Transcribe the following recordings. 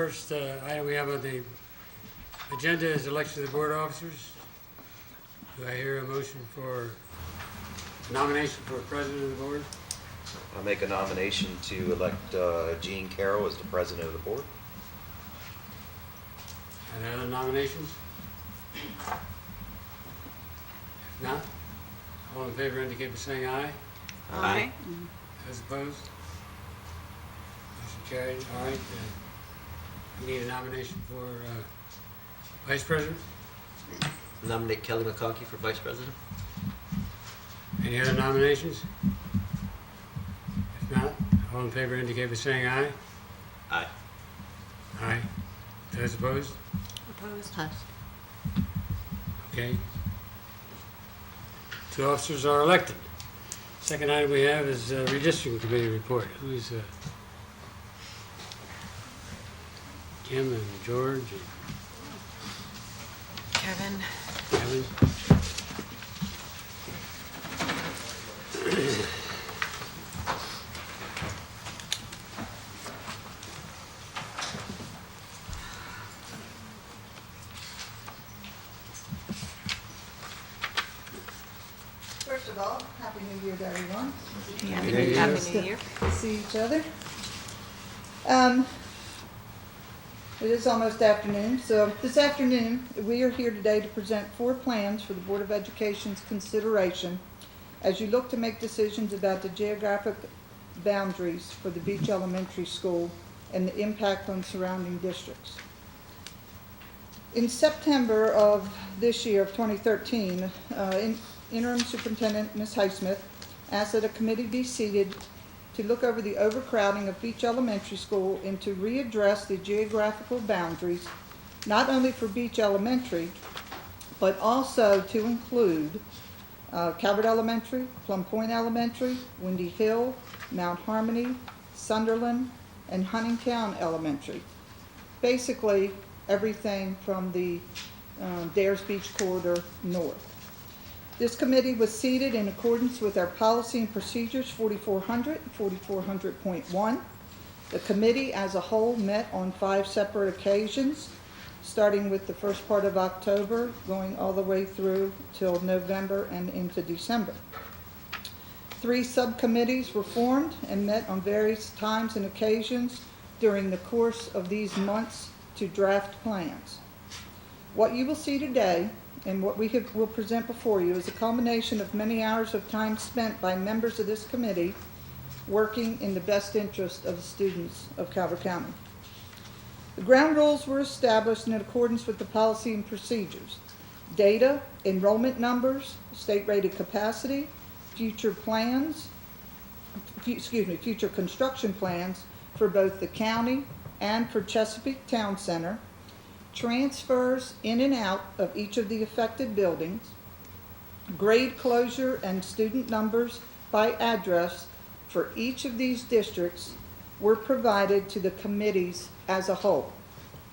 first item we have on the agenda is election of the board officers. Do I hear a motion for nomination for president of the board? I'll make a nomination to elect Jean Carroll as the president of the board. Are there other nominations? If not, all in favor indicate by saying aye. Aye. Those opposed? Motion carried. All right. We need a nomination for vice president. Nominate Kelly McConkey for vice president. Any other nominations? If not, all in favor indicate by saying aye. Aye. Aye. Those opposed? Opposed. Okay. 2 officers are elected. Second item we have is redistricting committee report. Who's Kim and George and Kevin. Kevin? First of all, Happy New Year to everyone. Happy New Year. Happy New Year. To see each other. It is almost afternoon, so this afternoon, we are here today to present 4 plans for the Board of Education's consideration as you look to make decisions about the geographic boundaries for the Beach Elementary School and the impact on surrounding districts. In September of this year, of 2013, Interim Superintendent Ms. Highsmith asked that a committee be seated to look over the overcrowding of Beach Elementary School and to readdress the geographical boundaries, not only for Beach Elementary, but also to include Calvert Elementary, Plum Point Elementary, Windy Hill, Mount Harmony, Sunderland, and Huntingtown Elementary. Basically, everything from the Dares Beach corridor north. This committee was seated in accordance with our policy and procedures 4400 and 4400.1. The committee as a whole met on 5 separate occasions, starting with the first part of October, going all the way through till November and into December. 3 subcommittees were formed and met on various times and occasions during the course of these months to draft plans. What you will see today and what we will present before you is a culmination of many hours of time spent by members of this committee working in the best interest of the students of Calvert County. The ground rules were established in accordance with the policy and procedures. Data, enrollment numbers, state-rated capacity, future construction plans for both the county and for Chesapeake Town Center, transfers in and out of each of the affected buildings, grade closure and student numbers by address for each of these districts were provided to the committees as a whole.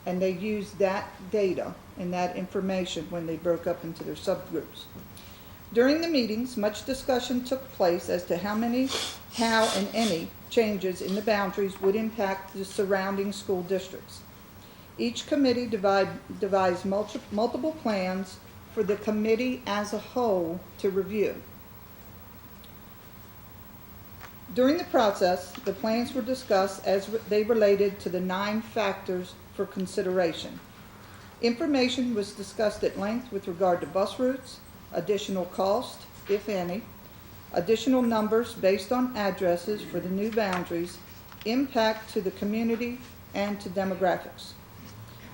And they used that data and that information when they broke up into their subgroups. During the meetings, much discussion took place as to how, and any changes in the boundaries would impact the surrounding school districts. Each committee devised multiple plans for the committee as a whole to review. During the process, the plans were discussed as they related to the 9 factors for consideration. Information was discussed at length with regard to bus routes, additional cost, if any, additional numbers based on addresses for the new boundaries, impact to the community, and to demographics.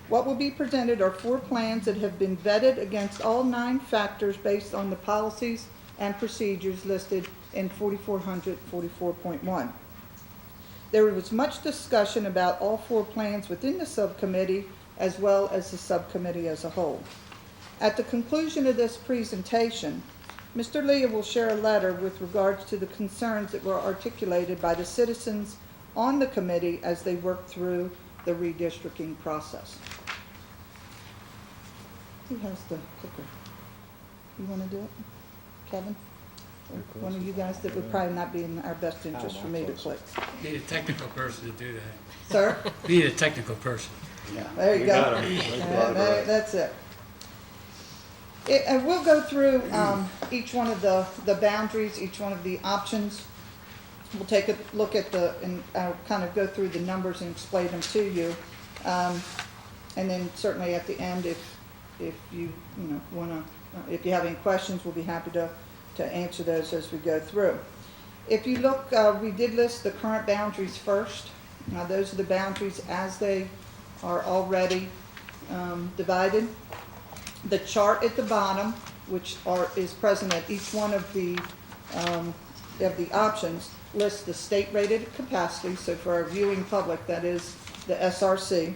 What will be presented are 4 plans that have been vetted against all 9 factors based on the policies and procedures listed in 4400, 44.1. There was much discussion about all 4 plans within the subcommittee as well as the subcommittee as a whole. At the conclusion of this presentation, Mr. Leah will share a letter with regards to the concerns that were articulated by the citizens on the committee as they worked through the redistricting process. Who has the clicker? You want to do it? Kevin? Or one of you guys that would probably not be in our best interest for me to click. Need a technical person to do that. Sir? We need a technical person. There you go. That's it. And we'll go through each one of the boundaries, each one of the options. We'll take a look at and I'll kind of go through the numbers and explain them to you. And then certainly at the end, if you want to, if you have any questions, we'll be happy to answer those as we go through. If you look, we did list the current boundaries first. Now those are the boundaries as they are already divided. The chart at the bottom, which is present at each one of the options, lists the state-rated capacity. So for our viewing public, that is the SRC.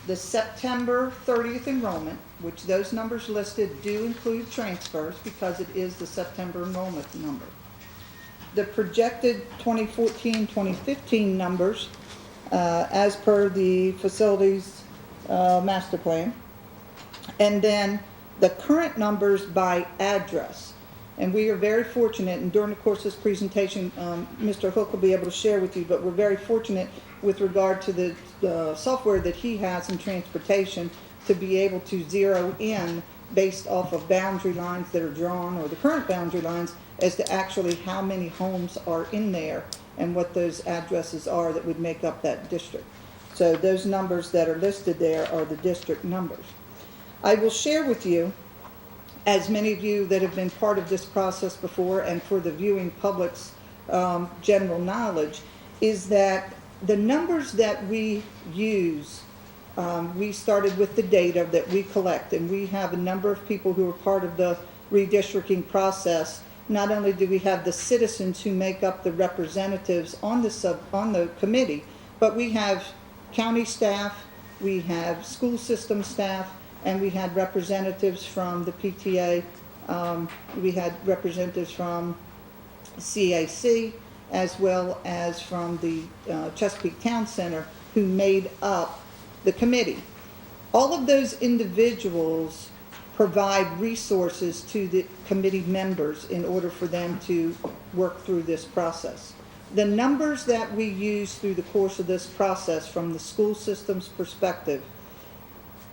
The September 30th enrollment, which those numbers listed do include transfers because it is the September enrollment number. The projected 2014-2015 numbers as per the facilities master plan. And then the current numbers by address. And we are very fortunate, and during the course of this presentation, Mr. Hook will be able to share with you, but we're very fortunate with regard to the software that he has in transportation to be able to zero in based off of boundary lines that are drawn, or the current boundary lines, as to actually how many homes are in there and what those addresses are that would make up that district. So those numbers that are listed there are the district numbers. I will share with you, as many of you that have been part of this process before, and for the viewing public's general knowledge, is that the numbers that we use, we started with the data that we collect, and we have a number of people who are part of the redistricting process. Not only do we have the citizens who make up the representatives on the committee, but we have county staff, we have school system staff, and we had representatives from the PTA, we had representatives from CAC, as well as from the Chesapeake Town Center, who made up the committee. All of those individuals provide resources to the committee members in order for them to work through this process. The numbers that we use through the course of this process from the school system's perspective,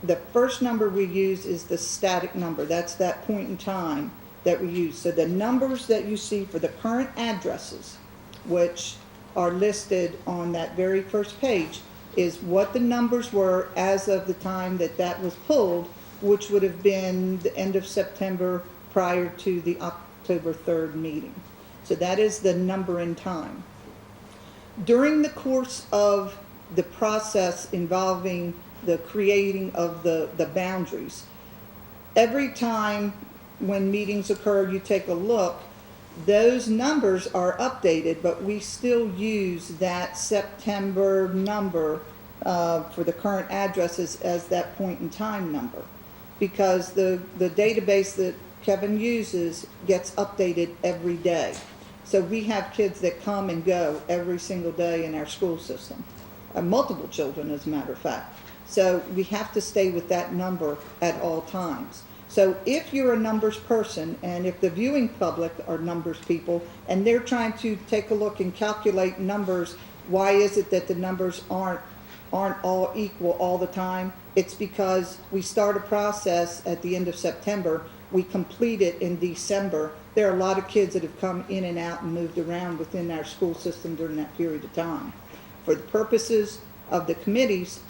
the first number we use is the static number. That's that point in time that we use. So the numbers that you see for the current addresses, which are listed on that very first page, is what the numbers were as of the time that was pulled, which would have been the end of September prior to the October 3rd meeting. So that is the number in time. During the course of the process involving the creating of the boundaries, every time when meetings occur, you take a look, those numbers are updated, but we still use that September number for the current addresses as that point in time number, because the database that Kevin uses gets updated every day. So we have kids that come and go every single day in our school system, multiple children as a matter of fact. So we have to stay with that number at all times. So if you're a numbers person, and if the viewing public are numbers people, and they're trying to take a look and calculate numbers, why is it that the numbers aren't all equal all the time? It's because we start a process at the end of September, we complete it in December. There are a lot of kids that have come in and out and moved around within our school system during that period of time. For the purposes of the committees,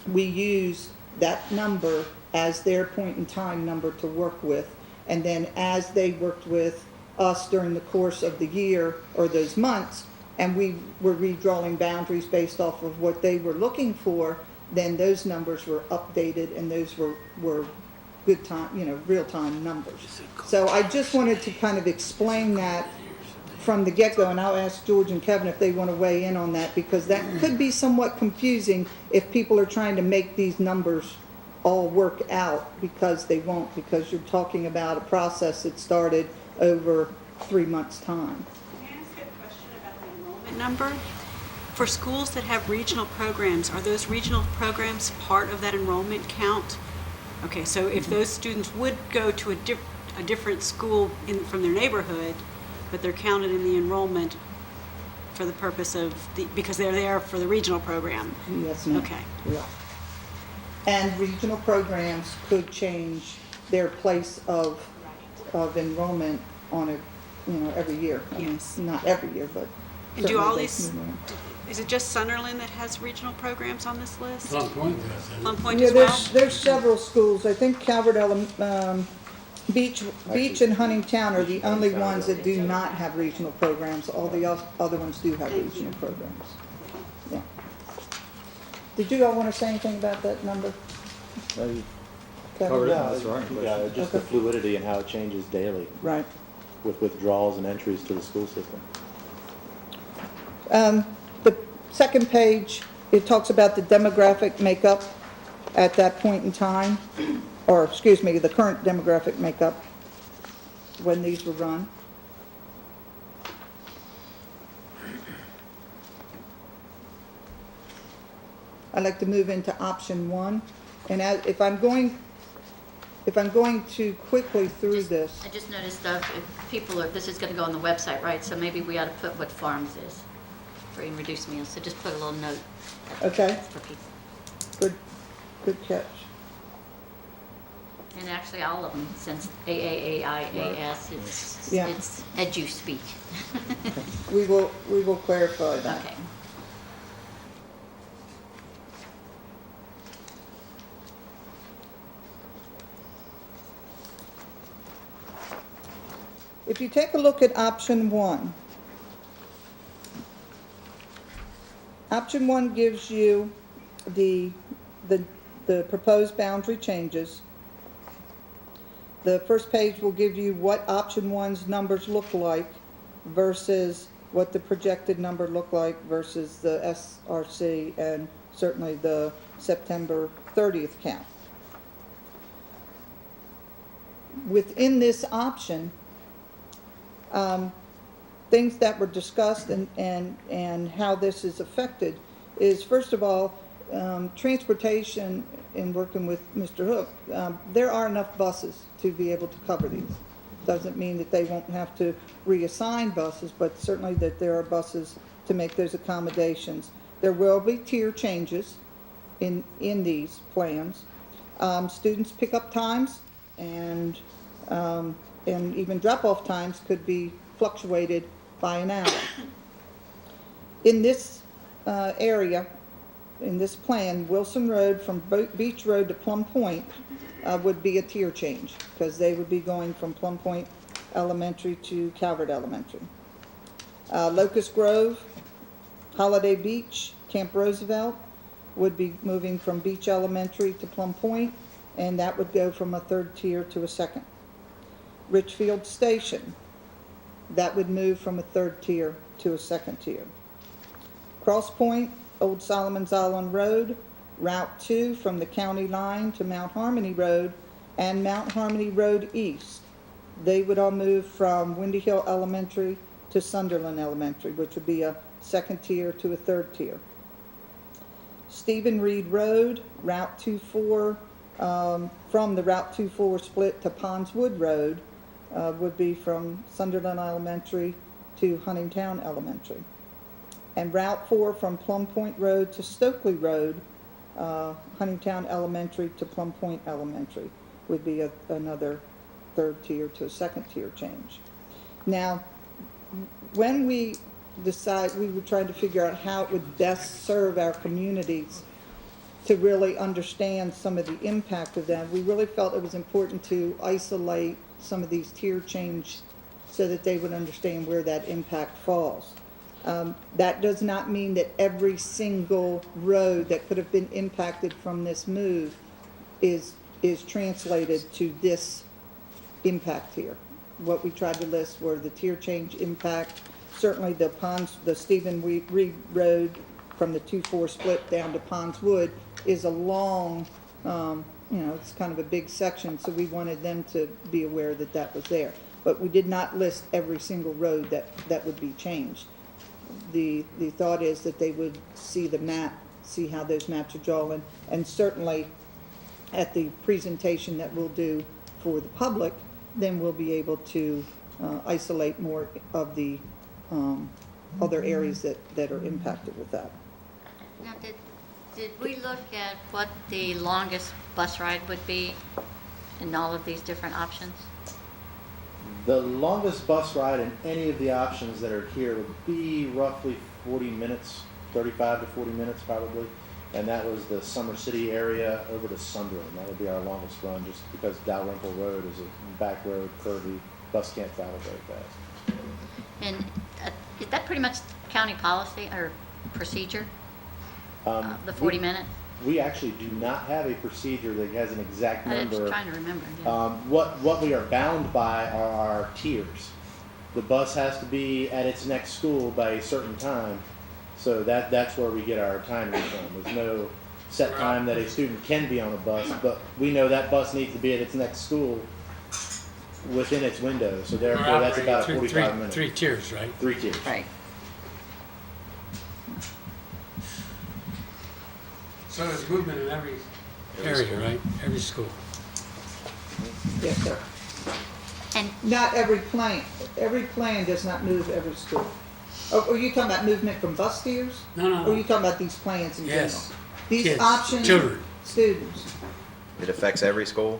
we use that number as their point in time number to work with. And then as they worked with us during the course of the year or those months, and we were redrawing boundaries based off of what they were looking for, then those numbers were updated, and those were good time, real-time numbers. So I just wanted to kind of explain that from the get-go, and I'll ask George and Kevin if they want to weigh in on that, because that could be somewhat confusing if people are trying to make these numbers all work out, because they won't, because you're talking about a process that started over 3 months' time. May I ask a question about the enrollment number? For schools that have regional programs, are those regional programs part of that enrollment count? Okay, so if those students would go to a different school from their neighborhood, but they're counted in the enrollment for the purpose of because they're there for the regional program? Yes, ma'am. Okay. Yeah. And regional programs could change their place of enrollment on a, every year. I mean, Yes. not every year, but And do all certainly they these, move around. is it just Sunderland that has regional programs on this list? Plum Point does, doesn't it? Plum Point Yeah, as well? there's several schools. I think Calvert Beach and Huntingtown are the only ones that do not have regional programs. All the other ones do have regional programs. Yeah. Did you all want to say anything about that number? You Kevin? covered it, Yeah, that's right. yeah, just the Okay. fluidity and how it changes daily Right. with withdrawals and entries to the school system. The second page, it talks about the demographic makeup at that point in time, or excuse me, the current demographic makeup when these were run. I'd like to move into option one, and if I'm going to quickly through this, I just noticed if people are, this is gonna go on the website, right? So maybe we ought to put what farms is for in reduced meals. So just put a little note okay, for people. good catch. And actually, all of them, since AAAIAS, Yeah. it's edu speak. We will clarify that. Okay. If you take a look at option one gives you the proposed boundary changes. The first page will give you what option one's numbers look like versus what the projected number look like versus the SRC and certainly the September 30th count. Within this option, things that were discussed and how this is affected is, first of all, transportation. In working with Mr. Hook, there are enough buses to be able to cover these. Doesn't mean that they won't have to reassign buses, but certainly that there are buses to make those accommodations. There will be tier changes in these plans. Students' pickup times and even drop-off times could be fluctuated by an hour. In this area, in this plan, Wilson Road from Beach Road to Plum Point would be a tier change because they would be going from Plum Point Elementary to Calvert Elementary. Locust Grove, Holiday Beach, Camp Roosevelt would be moving from Beach Elementary to Plum Point, and that would go from a third tier to a second. Richfield Station, that would move from a third tier to a second tier. Cross Point, Old Solomon's Island Road, Route 2 from the county line to Mount Harmony Road, and Mount Harmony Road East. They would all move from Windy Hill Elementary to Sunderland Elementary, which would be a second tier to a third tier. Stephen Reed Road, Route 24, from the Route 24 split to Pondswood Road, would be from Sunderland Elementary to Huntingtown Elementary. And Route 4 from Plum Point Road to Stokely Road, Huntingtown Elementary to Plum Point Elementary would be another third tier to a second tier change. Now, when we were trying to figure out how it would best serve our communities to really understand some of the impact of that. We really felt it was important to isolate some of these tier change so that they would understand where that impact falls. That does not mean that every single road that could have been impacted from this move is translated to this impact here. What we tried to list were the tier change impact, certainly the Stephen Reed Road from the 2-4 split down to Pondswood is a long, it's kind of a big section, so we wanted them to be aware that that was there. But we did not list every single road that would be changed. The thought is that they would see the map, see how those maps are drawn, and certainly at the presentation that we'll do for the public, then we'll be able to isolate more of the other areas that are impacted with that. Now, Did we look at what the longest bus ride would be in all of these different options? The longest bus ride in any of the options that are here would be roughly 40 minutes, 35 to 40 minutes probably. And that was the Summer City area over to Sunderland. That would be our longest run just because Dalrymple Road is a back road, curvy. Bus can't travel very fast. And is that pretty much county policy or procedure, the 40 minutes? We actually do not have a procedure that has an exact I'm number. just trying to remember. Yeah. What we are bound by are our tiers. The bus has to be at its next school by a certain time, so that's where we get our timing from. There's no set time that a student can be on a bus, but we know that bus needs to be at its next school within its window, so We're therefore that's about operating 45 minutes. Three tiers, right? 3 tiers. Right. So there's movement in every area, right? Every school. Yes, sir. And Not every plan does not move every school. Oh, are you talking about movement from bus tiers? No. Or are you talking about these plans in general? Yes. These Kids, options, children. students. It affects every school?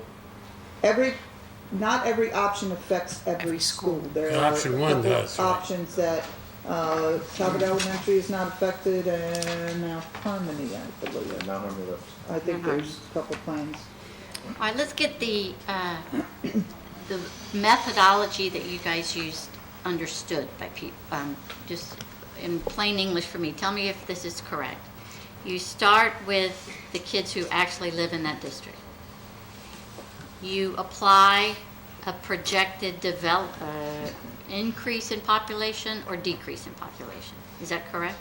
Not every option affects every school. There are Option one a couple does, right. options that, Calvert Elementary is not affected, and Mount Harmony, I believe. Yeah, Mount Harmony Road. I think there's a couple plans. all right, let's get the methodology that you guys used understood by people. Just in plain English for me. Tell me if this is correct. You start with the kids who actually live in that district. You apply a projected increase in population or decrease in population. Is that correct?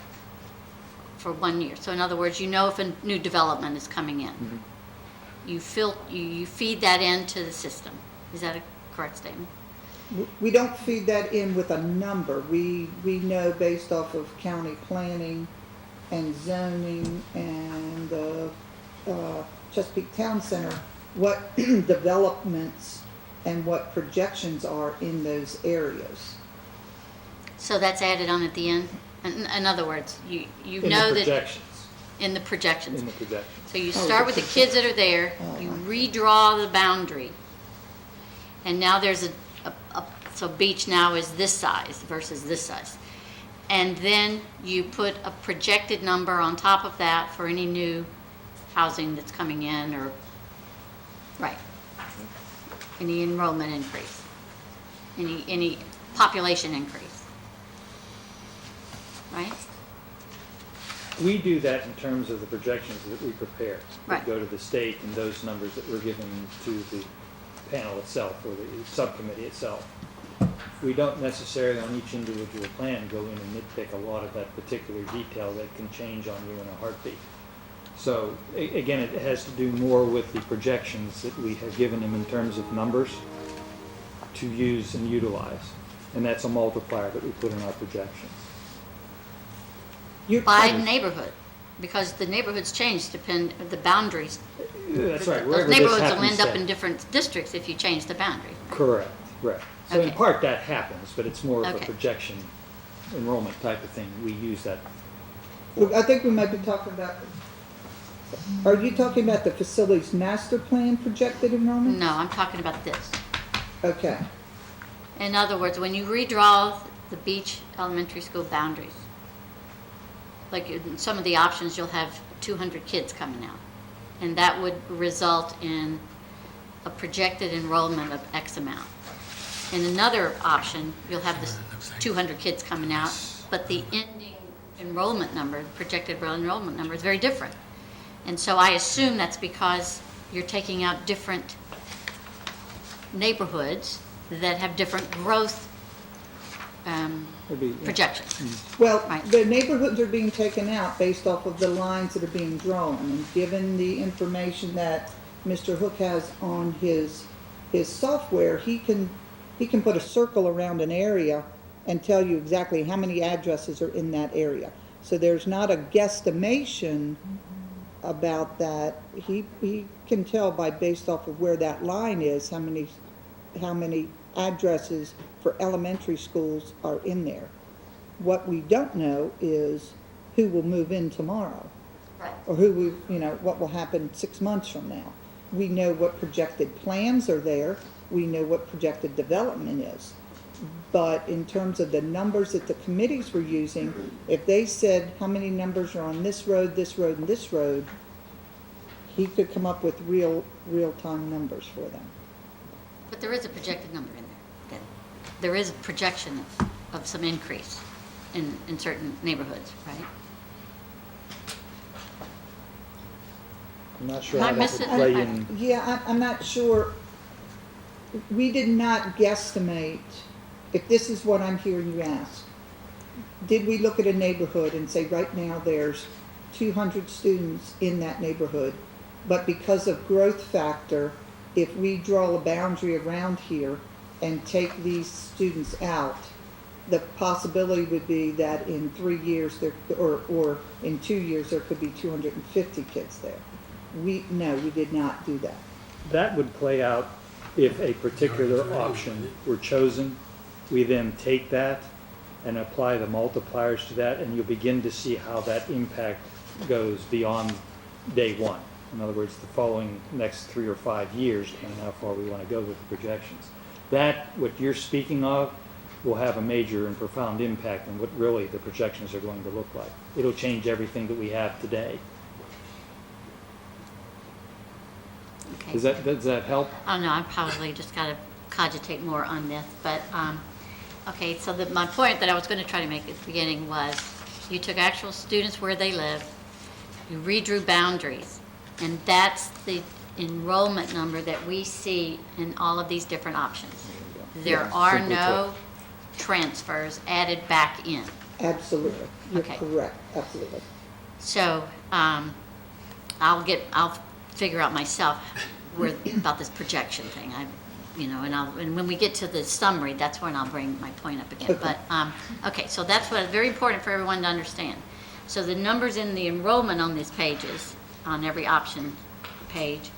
For 1 year. So in other words, you know if a new development is coming in. Mm-hmm. You feed that into the system. Is that a correct statement? We don't feed that in with a number. We know based off of county planning and zoning and Chesapeake Town Center what developments and what projections are in those areas. So that's added on at the end? In other words, you In know the that projections, in the projections. in the projections. So you start with the kids that are there, you redraw the boundary, and now there's so beach now is this size versus this size. And then you put a projected number on top of that for any new housing that's coming in or, right, any enrollment increase, any population increase, right? We do that in terms of the projections that we prepare. Right. We go to the state and those numbers that we're given to the panel itself or the subcommittee itself. We don't necessarily on each individual plan go in and nitpick a lot of that particular detail that can change on you in a heartbeat. So again, it has to do more with the projections that we have given them in terms of numbers to use and utilize. And that's a multiplier that we put in our projections. By neighborhood, because the neighborhoods change, the boundaries. That's right. Those Wherever this neighborhoods will happens end up to- in different districts if you change the boundary. Correct, right. So in Okay. part that happens, but it's more of a Okay. projection enrollment type of thing. We use that. Well, I think we might be talking about, are you talking about the facilities master plan projected enrollment? No, I'm talking about this. Okay. In other words, when you redraw the Beach Elementary School boundaries, like in some of the options, you'll have 200 kids coming out. And that would result in a projected enrollment of X amount. In another option, you'll have this looks like 200 kids coming out, but the ending enrollment number, the projected enrollment number is very different. And so I assume that's because you're taking out different neighborhoods that have different growth Would be, yeah. projections. Well, Right. the neighborhoods are being taken out based off of the lines that are being drawn. And given the information that Mr. Hook has on his software, he can put a circle around an area and tell you exactly how many addresses are in that area. So there's not a guesstimation about that. He can tell by based off of where that line is, how many addresses for elementary schools are in there. What we don't know is who will move in tomorrow. Right. or who we, what will happen 6 months from now. We know what projected plans are there, we know what projected development is. But in terms of the numbers that the committees were using, if they said how many numbers are on this road, and this road, he could come up with real-time numbers for them. But there is a projected number in there. Then. There is a projection of some increase in certain neighborhoods, right? I'm not sure Am I how that would missing- play in. Yeah, I'm not sure. We did not guesstimate, if this is what I'm hearing you ask. Did we look at a neighborhood and say, right now, there's 200 students in that neighborhood, but because of growth factor, if we draw a boundary around here and take these students out, the possibility would be that in 3 years, or in 2 years, there could be 250 kids there. No, we did not do that. That would play out if a particular option were chosen. We then take that and apply the multipliers to that, and you'll begin to see how that impact goes beyond day one. In other words, the following next 3 or 5 years, depending on how far we want to go with the projections. That, what you're speaking of, will have a major and profound impact on what really the projections are going to look like. It'll change everything that we have today. Okay. Does that help? Oh, no, I probably just got to cogitate more on this, but, okay, so my point that I was going to try to make at the beginning was, you took actual students where they live, you redrew boundaries, and that's the enrollment number that we see in all of these different options. There Yeah, are simply no transfers added back in. Absolutely. You're Okay. correct, absolutely. So, I'll figure out myself about this projection thing. And when we get to the summary, that's when I'll bring my point up again. Okay. But, okay, so that's very important for everyone to understand. So the numbers in the enrollment on these pages, on every option page,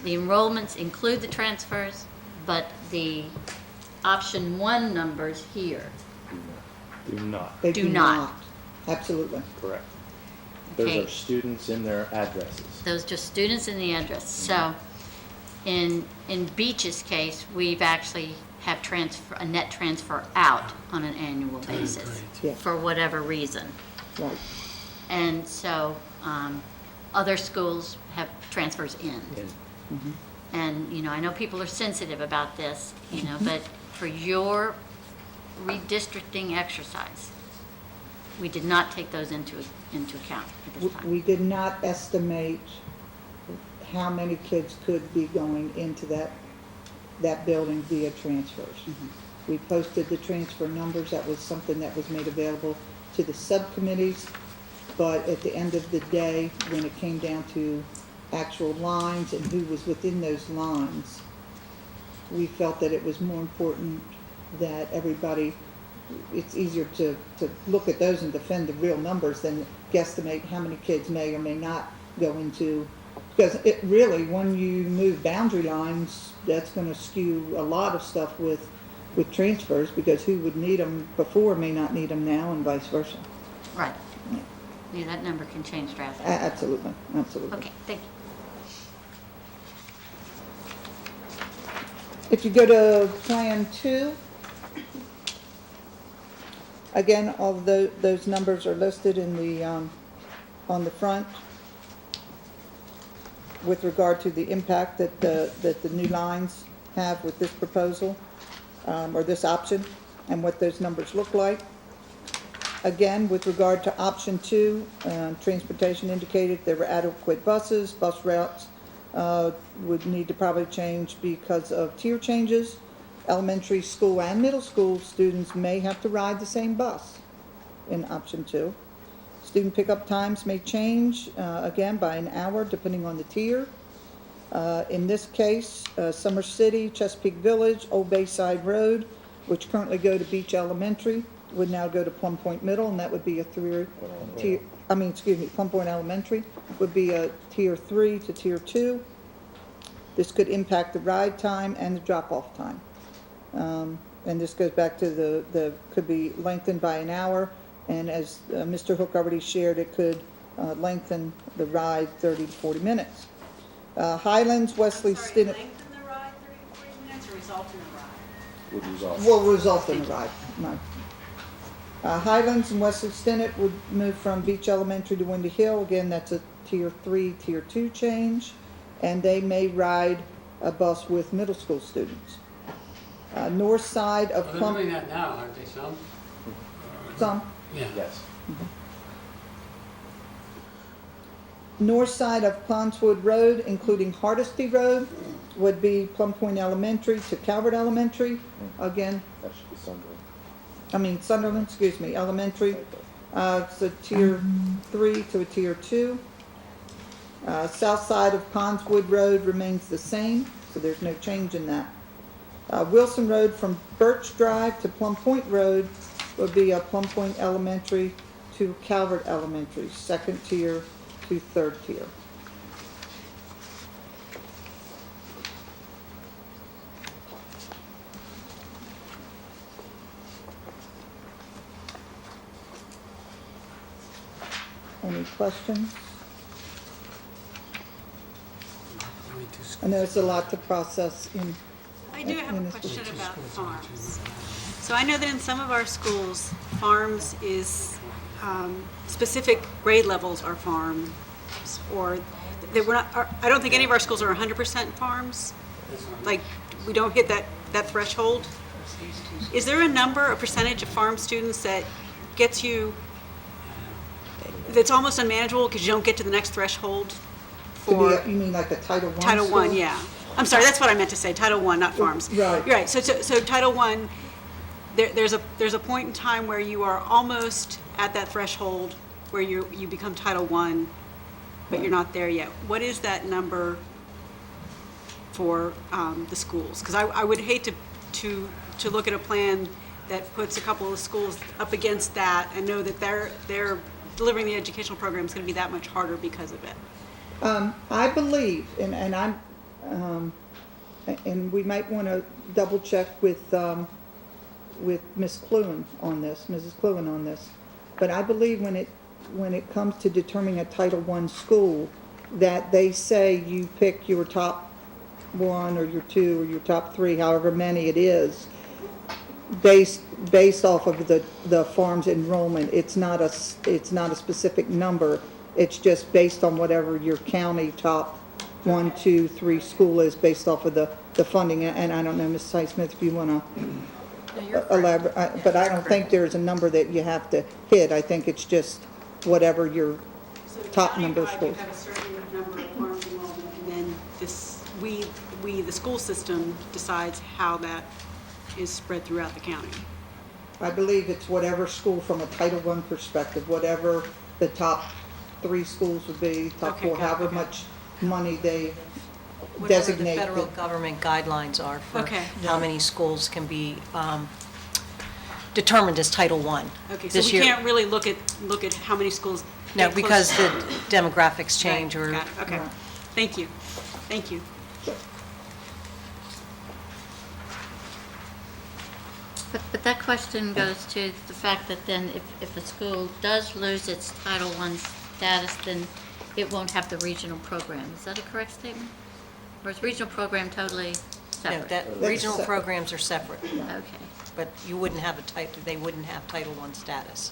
the enrollments include the transfers, but the option 1 numbers here. Do not. They Do not. Absolutely. Correct. Those Okay. are students in their addresses. Those just students in the address. So in Beach's case, we've actually have a net transfer out on an annual basis Yeah. for whatever reason. Right. And so other schools have transfers in. And, I know people are sensitive about this, but for your redistricting exercise, we did not take those into account at this time. We did not estimate how many kids could be going into that building via transfers. We posted the transfer numbers. That was something that was made available to the subcommittees. But at the end of the day, when it came down to actual lines and who was within those lines, we felt that it was more important that everybody, it's easier to look at those and defend the real numbers than guesstimate how many kids may or may not go into, because it really, when you move boundary lines, that's going to skew a lot of stuff with transfers, because who would need them before may not need them now, and vice versa. Right. Yeah. Yeah, that number can change drastically. Absolutely, absolutely. Okay, thank you. If you go to Plan 2, again, all of those numbers are listed in the, on the front with regard to the impact that the new lines have with this proposal, or this option, and what those numbers look like. Again, with regard to option 2, transportation indicated there were adequate buses. Bus routes would need to probably change because of tier changes. Elementary school and middle school students may have to ride the same bus in option 2. Student pickup times may change, again, by an hour depending on the tier. In this case, Summer City, Chesapeake Village, Old Bayside Road, which currently go to Beach Elementary, would now go to Plum Point Middle, and that would be a Plum Point Elementary would be a tier 3 to tier 2. This could impact the ride time and the drop-off time. And this goes back to could be lengthened by an hour, and as Mr. Hook already shared, it could lengthen the ride 30 to 40 minutes. Highlands, Wesley, Sorry, Stinnett lengthen the ride 30 to 40 minutes or result in a ride? Would result. will result in a ride, no. Highlands and Wesley Stinnett would move from Beach Elementary to Windy Hill. Again, that's a Tier 3, Tier 2 change, and they may ride a bus with middle school students. North side of Well, they're Plum, doing that now, aren't they, some? some, Yeah. Yes. north side of Ponswood Road, including Hardesty Road, would be Plum Point Elementary to Calvert Elementary. Again, That should be Sunderland, excuse me, Elementary. It's a Tier 3 to a Tier 2. South side of Ponswood Road remains the same, so there's no change in that. Wilson Road from Birch Drive to Plum Point Road would be a Plum Point Elementary to Calvert Elementary, second tier to third tier. Any questions? I know it's a lot to process in. I do have a in question this- about farms. So I know that in some of our schools, farms is, specific grade levels are farms, or they were not, I don't think any of our schools are 100% farms. Like, we don't hit that threshold. Is there a number, a percentage of farm students that gets you, that's almost unmanageable because you don't get to the next threshold To be for? a- You mean like a Title I Title school? I, yeah. I'm sorry, that's what I meant to say, Title I, not farms. Right. You're right, so Title I, there's a point in time where you are almost at that threshold where you become Title I, but you're not there yet. What is that number for the schools? Because I would hate to look at a plan that puts a couple of schools up against that and know that they're delivering the educational program is going to be that much harder because of it. I believe, and I'm, and we might want to double check with Ms. Cluen on this, Mrs. Cluen on this. But I believe when it comes to determining a Title I school, that they say you pick your top one or your two or your top three, however many it is, based off of the farm's enrollment. It's not a specific number. It's just based on whatever your county top 1, 2, 3 school is based off of the funding. And I don't know, Ms. Highsmith, if you want to elaborate, but I don't think there's a number that you have to hit. I think it's just whatever your top number of So schools. you have a certain number of farms enrollment, and then the school system decides how that is spread throughout the county. I believe it's whatever school from a Title I perspective, whatever the top 3 schools would be, top Okay, 4, good, however okay. much money they Whatever the designate. federal government guidelines are for Okay. how many schools can be determined as Title I. Okay, so This we year- can't really look at how many schools. No, get close because to- the demographics change Right, or, got it, okay. Thank you. Thank you. But that question goes to the fact that then if a school does lose its Title I status, then it won't have the regional program. Is that a correct statement? Or is regional program totally no, separate? that, regional separate. programs are separate, Okay. but you wouldn't have they wouldn't have Title I status.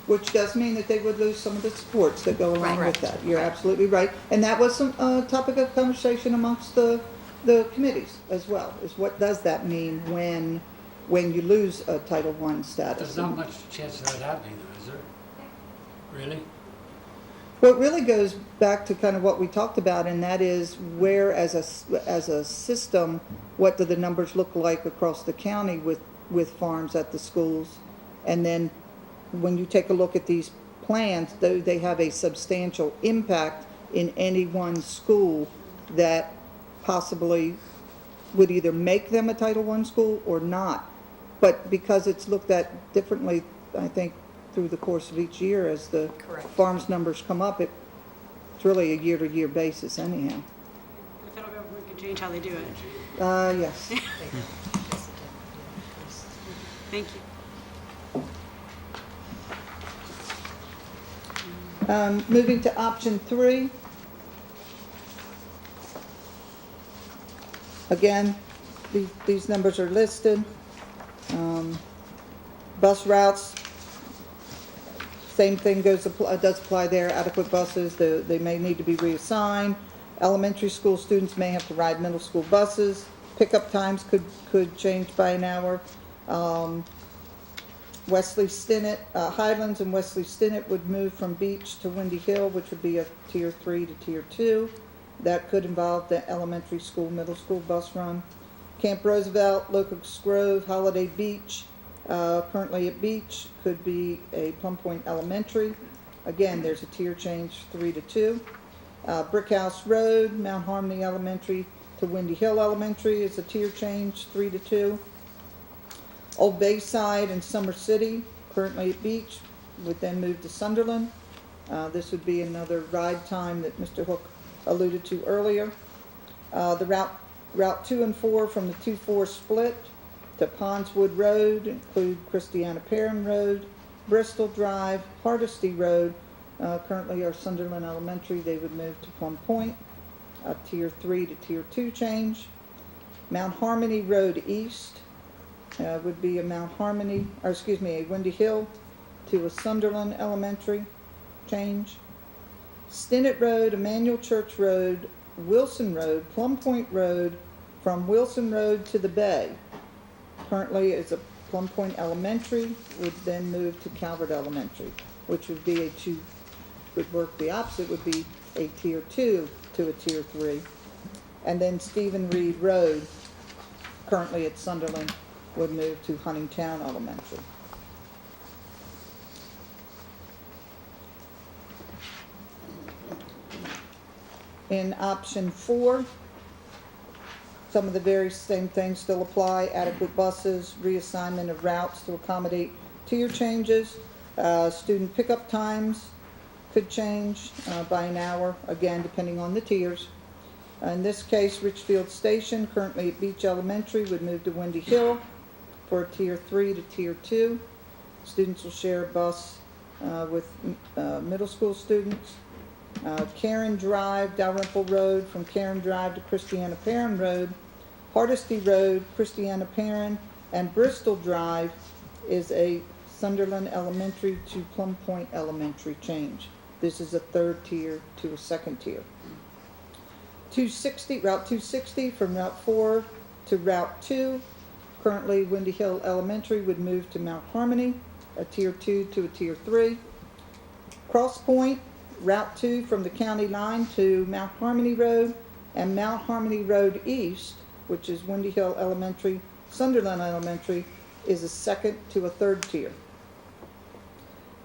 Which does mean that they would lose some of the supports that go along Right. with that. You're absolutely right. And that was some topic of conversation amongst the committees as well, is what does that mean when you lose a Title I status? There's not much chance of that happening though, is there? Really? Well, it really goes back to kind of what we talked about, and that is where, as a system, what do the numbers look like across the county with farms at the schools? And then when you take a look at these plans, though they have a substantial impact in any one school that possibly would either make them a Title I school or not. But because it's looked at differently, I think, through the course of each year as the Correct. farms numbers come up, it's really a year-to-year basis anyhow. The federal government can change how they do it. Yes. Thank you. Moving to option 3. Again, these numbers are listed. Bus routes, same thing does apply there. Adequate buses, they may need to be reassigned. Elementary school students may have to ride middle school buses. Pickup times could change by an hour. Wesley Stinnett, Highlands and Wesley Stinnett would move from Beach to Windy Hill, which would be a tier 3 to tier 2. That could involve the elementary school, middle school bus run. Camp Roosevelt, Locust Grove, Holiday Beach, currently at Beach, could be a Plum Point Elementary. Again, there's a tier change 3 to 2. Brick House Road, Mount Harmony Elementary to Windy Hill Elementary is a tier change 3 to 2. Old Bayside and Summer City, currently at Beach, would then move to Sunderland. This would be another ride time that Mr. Hook alluded to earlier. The Route 2 and 4 from the 2-4 split to Pondswood Road include Christiana Perrin Road, Bristol Drive, Hardesty Road, currently are Sunderland Elementary. They would move to Plum Point, a tier 3 to tier 2 change. Mount Harmony Road East would be a a Windy Hill to a Sunderland Elementary change. Stinnett Road, Emmanuel Church Road, Wilson Road, Plum Point Road, from Wilson Road to the Bay. Currently is a Plum Point Elementary, would then move to Calvert Elementary, which would be would work the opposite, would be a tier 2 to a tier 3. And then Stephen Reed Road, currently at Sunderland, would move to Huntingtown Elementary. In option 4, some of the very same things still apply. Adequate buses, reassignment of routes to accommodate tier changes. Student pickup times could change by an hour, again, depending on the tiers. In this case, Richfield Station, currently at Beach Elementary, would move to Windy Hill for a tier 3 to tier 2. Students will share a bus with middle school students. Karen Drive, Dalrymple Road, from Karen Drive to Christiana Perrin Road, Hardesty Road, Christiana Perrin, and Bristol Drive is a Sunderland Elementary to Plum Point Elementary change. This is a 3rd tier to a 2nd tier. Route 260 from Route 4 to Route 2. Currently, Windy Hill Elementary would move to Mount Harmony, a tier 2 to a tier 3. Cross Point, Route 2 from the county line to Mount Harmony Road, and Mount Harmony Road East, which is Windy Hill Elementary, Sunderland Elementary, is a 2nd to a 3rd tier.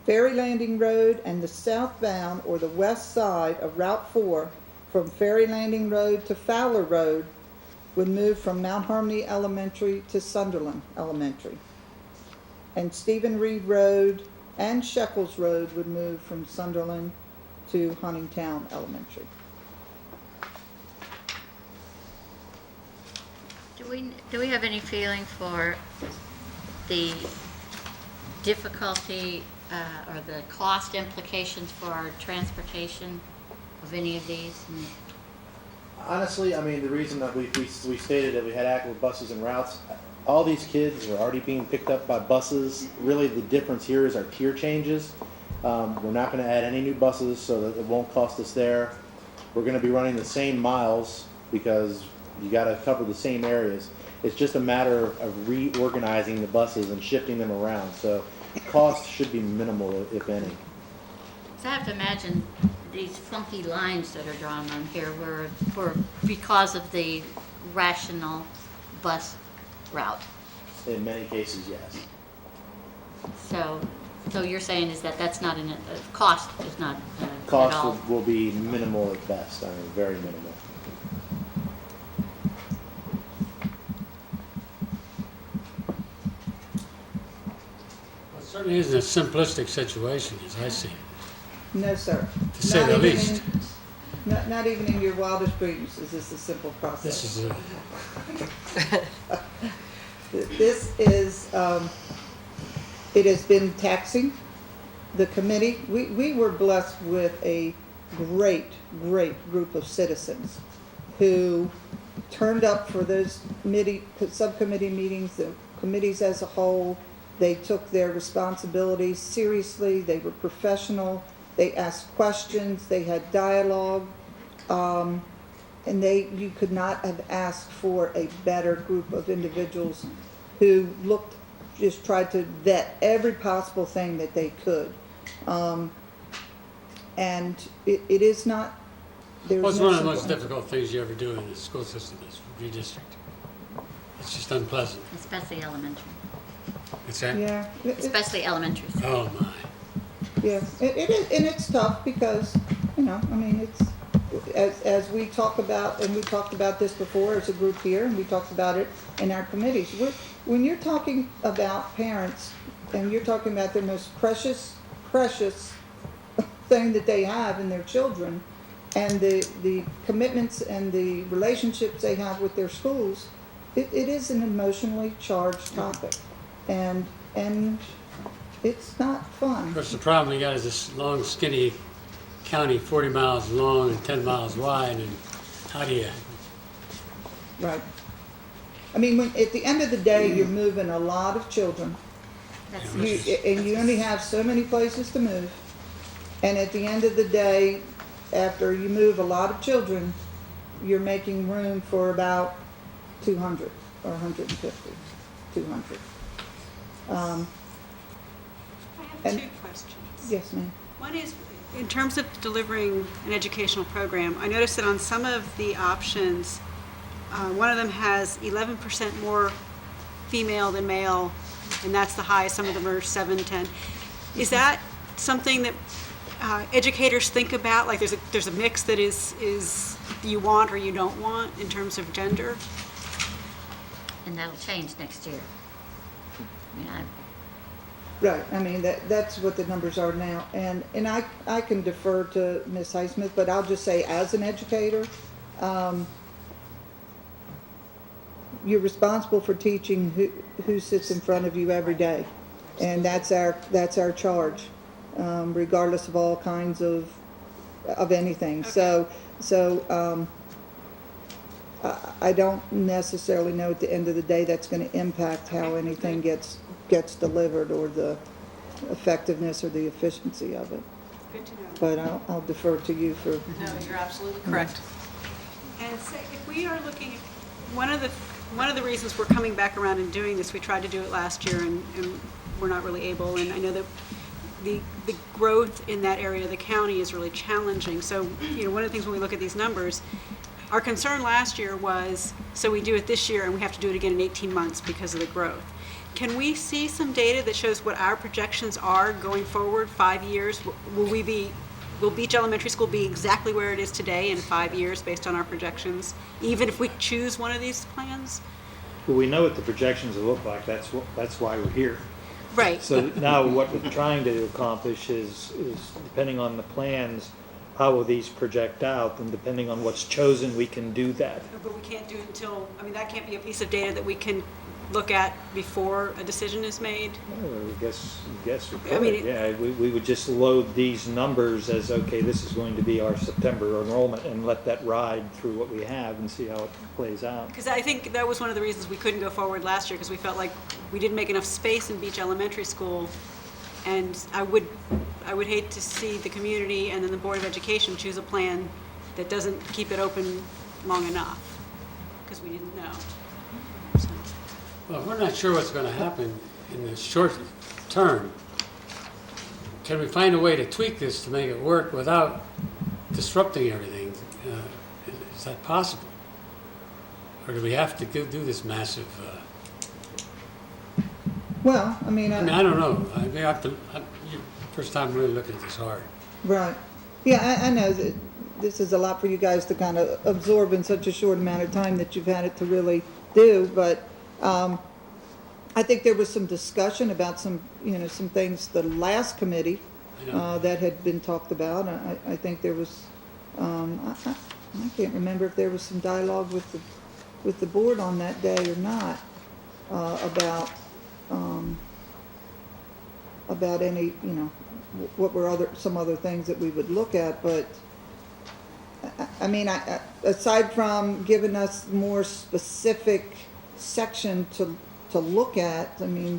Ferry Landing Road and the southbound or the west side of Route 4 from Ferry Landing Road to Fowler Road would move from Mount Harmony Elementary to Sunderland Elementary. And Stephen Reed Road and Shekels Road would move from Sunderland to Huntingtown Elementary. Do we have any feeling for the difficulty or the cost implications for our transportation of any of these? Honestly, I mean, the reason that we stated that we had adequate buses and routes, all these kids are already being picked up by buses. Really, the difference here is our tier changes. We're not going to add any new buses, so that it won't cost us there. We're going to be running the same miles because you got to cover the same areas. It's just a matter of reorganizing the buses and shifting them around. So cost should be minimal, if any. So I have to imagine these funky lines that are drawn on here were because of the rational bus route. In many cases, yes. So you're saying is that that's not cost is not at Cost all. will be minimal at best. I mean, very minimal. It certainly isn't a simplistic situation, as I see it. No, sir. To say the least. Not even in your wildest dreams is this a simple process. This is This is, it has been taxing the committee, we were blessed with a great group of citizens who turned up for those subcommittee meetings, the committees as a whole. They took their responsibilities seriously, they were professional, they asked questions, they had dialogue, and you could not have asked for a better group of individuals who just tried to vet every possible thing that they could. And it is not, there's Well, it's no one of the most simple- difficult things you ever do in the school system is redistrict. It's just unpleasant. Especially elementary, It's that, Yeah, especially elementary. oh my. yeah, it is, and it's tough because, I mean, as we talk about, and we talked about this before as a group here, and we talked about it in our committees. When you're talking about parents, and you're talking about their most precious thing that they have in their children, and the commitments and the relationships they have with their schools, it is an emotionally charged topic. And it's not fun. Of course, the problem you got is this long, skinny county, 40 miles long and 10 miles wide, and how do you, Right. I mean, at the end of the day, you're moving a lot of children. That's And you only have so many places to move. And at the end of the day, after you move a lot of children, you're making room for about 200 or 150, 200. I have And- two questions. Yes, ma'am. One is, in terms of delivering an educational program, I noticed that on some of the options, one of them has 11% more female than male, and that's the highest. Some of them are 7, 10. Is that something that educators think about? Like there's a mix that is you want or you don't want in terms of gender? And that'll change next year. I mean, Right, I mean, that's what the numbers are now. And I can defer to Ms. Highsmith, but I'll just say, as an educator, you're responsible for teaching who sits in front of you every day. And that's our charge, regardless of all kinds of anything. Okay. So I don't necessarily know at the end of the day that's gonna impact how Okay, anything good. gets delivered, or the effectiveness or the efficiency of it. Good to know. But I'll defer to you for, No, you're absolutely correct. And so if we are looking, one of the reasons we're coming back around and doing this, we tried to do it last year and we're not really able, and I know that the growth in that area of the county is really challenging. So, one of the things when we look at these numbers, our concern last year was, so we do it this year and we have to do it again in 18 months because of the growth. Can we see some data that shows what our projections are going forward 5 years? Will Beach Elementary School be exactly where it is today in 5 years based on our projections, even if we choose one of these plans? Well, we know what the projections will look like, that's why we're here. Right. So now what we're trying to accomplish is depending on the plans, how will these project out, and depending on what's chosen, we can do that. But we can't do it until, that can't be a piece of data that we can look at before a decision is made? I guess we I mean, could, yeah, we would just load these numbers as, okay, this is going to be our September enrollment, and let that ride through what we have and see how it plays out. Because I think that was one of the reasons we couldn't go forward last year, because we felt like we didn't make enough space in Beach Elementary School. And I would hate to see the community and then the Board of Education choose a plan that doesn't keep it open long enough, because we didn't know. So, well, we're not sure what's gonna happen in the short term. Can we find a way to tweak this to make it work without disrupting everything? Is that possible? Or do we have to do this massive, well, I mean, I don't know. First time really looking at this hard. right. Yeah, I know that this is a lot for you guys to kind of absorb in such a short amount of time that you've had it to really do, but I think there was some discussion about some things, the last committee I know. that had been talked about. I think there was, I can't remember if there was some dialogue with the board on that day or not, about any, what were some other things that we would look at, but I mean, aside from giving us more specific section to look at, I mean,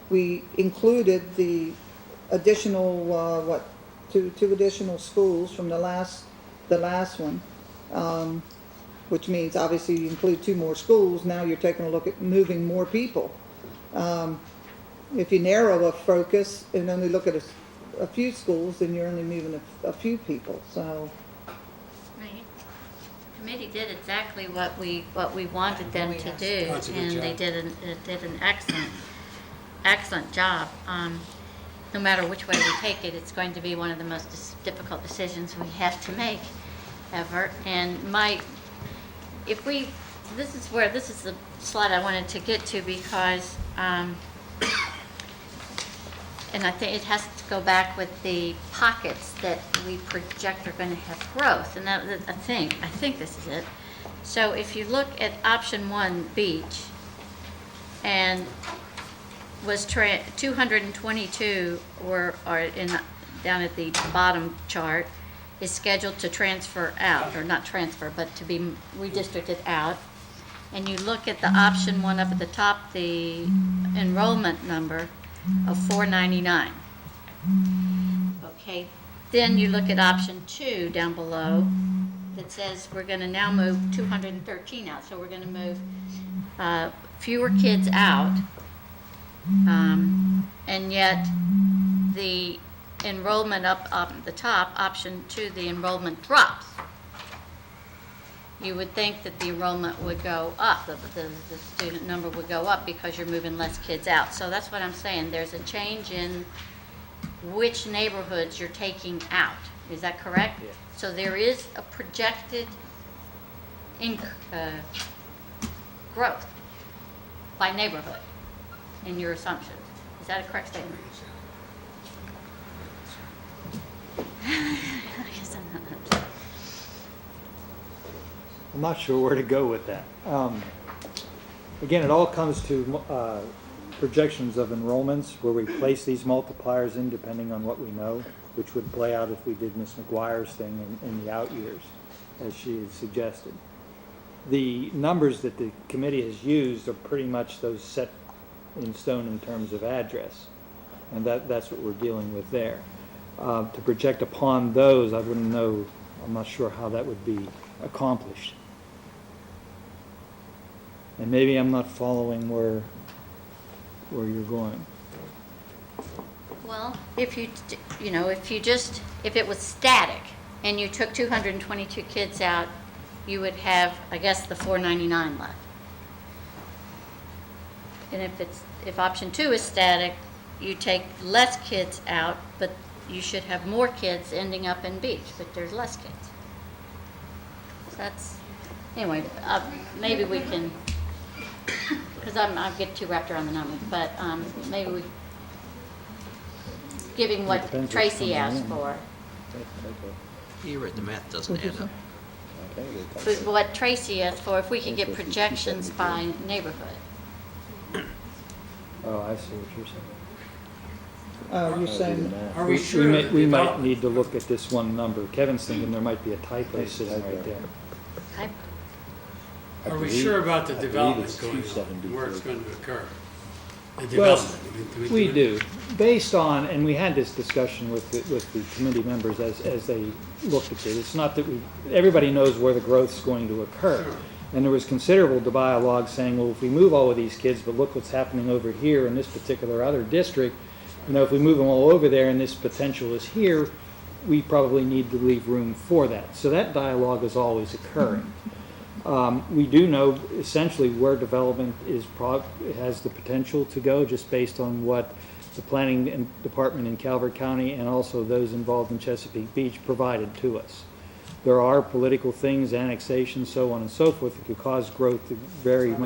we included the additional, two additional schools from the last one. Which means obviously you include 2 more schools, now you're taking a look at moving more people. If you narrow a focus and only look at a few schools, then you're only moving a few people, so. Right. Committee did exactly what we wanted them to do, That's a good and they job. did an excellent job. No matter which way we take it, it's going to be one of the most difficult decisions we have to make ever. And this is the slide I wanted to get to because, and I think it has to go back with the pockets that we project are going to have growth, and I think this is it. So if you look at option 1, beach, and was 222 down at the bottom chart, is scheduled to transfer out, or not transfer, but to be redistricted out. And you look at the option 1 up at the top, the enrollment number of 499. Okay, then you look at option 2 down below that says we're going to now move 213 out. So we're going to move fewer kids out, and yet the enrollment up at the top, option 2, the enrollment drops. You would think that the enrollment would go up, the student number would go up because you're moving less kids out. So that's what I'm saying. There's a change in which neighborhoods you're taking out. Is that correct? Yeah. So there is a projected growth by neighborhood in your assumptions. Is that a correct statement? I'm not sure where to go with that. Again, it all comes to projections of enrollments where we place these multipliers in depending on what we know, which would play out if we did Ms. McGuire's thing in the out years, as she had suggested. The numbers that the committee has used are pretty much those set in stone in terms of address, and that's what we're dealing with there. To project upon those, I wouldn't know, I'm not sure how that would be accomplished. And maybe I'm not following where you're going. Well, if it was static and you took 222 kids out, you would have, I guess, the 499 left. And if option 2 is static, you take less kids out, but you should have more kids ending up in beach, but there's less kids. So that's, anyway, maybe we can, because I get too wrapped around the numbers, but maybe we, giving what Depends what's Tracy coming asked in. for, You're right, the math doesn't add up. but what Tracy asked for, if we could get projections by neighborhood. Oh, I see what you're saying. You're saying, Are we sure? that We might development- need to look at this one number. Kevin's thinking there might be a typo sitting right there. Are we sure about the development it's going on, 273. where it's going to occur? The Well, development. we do, based on, and we had this discussion with the committee members as they looked at it. It's not that everybody knows where the growth's going to occur. Sure. And there was considerable dialogue saying, well, if we move all of these kids, but look what's happening over here in this particular other district, if we move them all over there and this potential is here, we probably need to leave room for that. So that dialogue is always occurring. We do know essentially where development has the potential to go, just based on what the planning department in Calvert County and also those involved in Chesapeake Beach provided to us. There are political things, annexation, so on and so forth, that could cause growth to very much